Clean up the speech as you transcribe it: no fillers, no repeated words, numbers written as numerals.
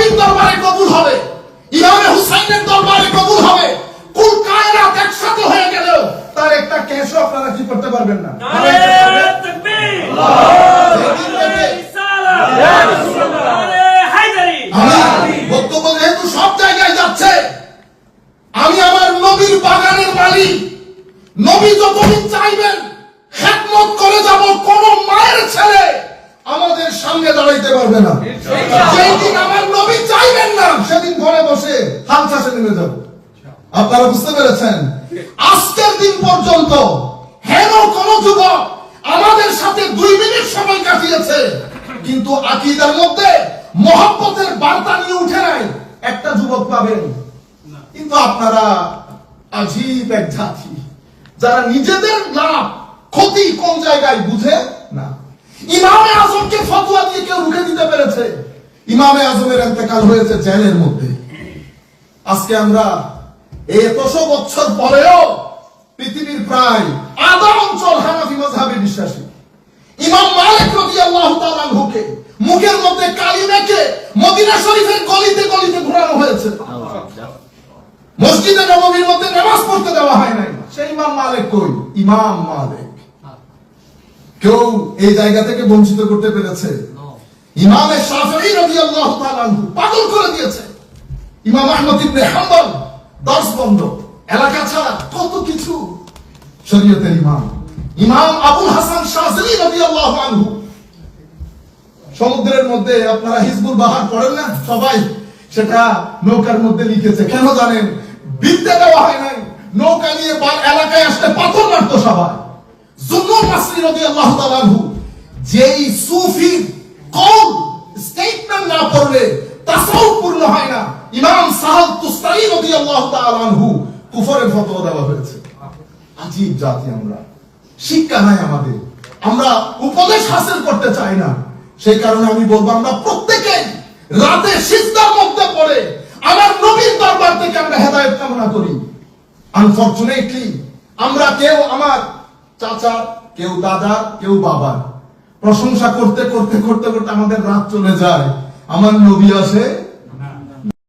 নবীর দরবারে কবুল হবে, ইমামে হুসাইনের দরবারে কবুল হবে। কুল কায়নাত একসাথে হয়ে গেলেও তার একটা ক্যাশও আপনারা কি করতে পারবেন না। নারে তাকবীর, নারে রিসালাত, নারে হায়দারি। আমি বক্তব্য যেহেতু সব জায়গায় যাচ্ছে, আমি আমার নবীর বাগানের মালিক, নবী যতদিন চাইবেন খেদমত করে যাব। কোন মায়ের ছেলে আমাদের সামনে দাঁড়াইতে পারবে না। যেদিন আমার নবী চাইবেন না, সেদিন ঘরে বসে হাল চাষে নেমে যাব। আপনারা বুঝতে পেরেছেন? আজকের দিন পর্যন্ত হেন কোন যুবক আমাদের সাথে 2 মিনিট সময় কাটিয়েছে, কিন্তু আকীদার মধ্যে মহব্বতের বার্তা নিয়ে উঠে নাই, একটা যুবক পাবেন। কিন্তু আপনারা আজীব এক জাতি, যারা নিজেদের লাভ ক্ষতি কোন জায়গায় বুঝে না। ইমামে আজমকে ফতোয়া দিয়ে কেউ রুখে দিতে পেরেছে? ইমামে আজমের ইন্তেকাল হয়েছে জেলের মধ্যে। আজকে আমরা এতশো বছর পরেও পৃথিবীর প্রায় আধা অঞ্চল হানাফি মাযহাবে বিশ্বাসী। ইমাম মালিক রাদিয়াল্লাহু তাআলা আনহুকে মুখের মধ্যে কালি মেখে মদিনা শরীফের গলিতে গলিতে ঘোরানো হয়েছে। মসজিদে নববীর মধ্যে নামাজ পড়তে দেওয়া হয় নাই। সেই ইমাম মালিক কই? ইমাম মালিক কেউ এই জায়গা থেকে বঞ্চিত করতে পেরেছে? ইমামে শাফিঈ রাদিয়াল্লাহু তাআলা আনহু পাগল করে দিয়েছে। ইমাম আহমদ ইবনে হাম্বল দর্শ বন্ধ, এলাকা ছাড়া, কত কিছু। শরীয়তের ইমাম ইমাম আবুল হাসান শাযিলি রাদিয়াল্লাহু আনহু সমুদ্রের মধ্যে, আপনারা হিজবুল বাহার পড়েন না সবাই, সেটা নৌকার মধ্যে লিখেছে। কেন জানেন? বিদ্যা দেওয়া হয় নাই। নৌকা নিয়ে এলাকায় আসলে পাথর মারতো সবাই। জুন্নুন মাসরি রাদিয়াল্লাহু তাআলা আনহু যেই সুফি কওল স্টেটমেন্ট না পড়লে তাসাউফ পূর্ণ হয় না। ইমাম সাহাল তুস্তারি রাদিয়াল্লাহু তাআলা আনহু কুফরের ফতোয়া দেওয়া হয়েছে। আজীব জাতি আমরা, শিক্ষা নাই আমাদের, আমরা উপদেশ হাসিল করতে চাই না। সেই কারণে আমি বলবো, আমরা প্রত্যেকে রাতে সিজদার মধ্যে পড়ে আমার নবীর দরবার থেকে আমরা হেদায়েত কামনা করি। আনফরচুনেটলি আমরা কেউ আমার চাচা, কেউ দাদা, কেউ বাবা প্রশংসা করতে করতে করতে করতে আমাদের রাত চলে যায়। আমার নবী আসে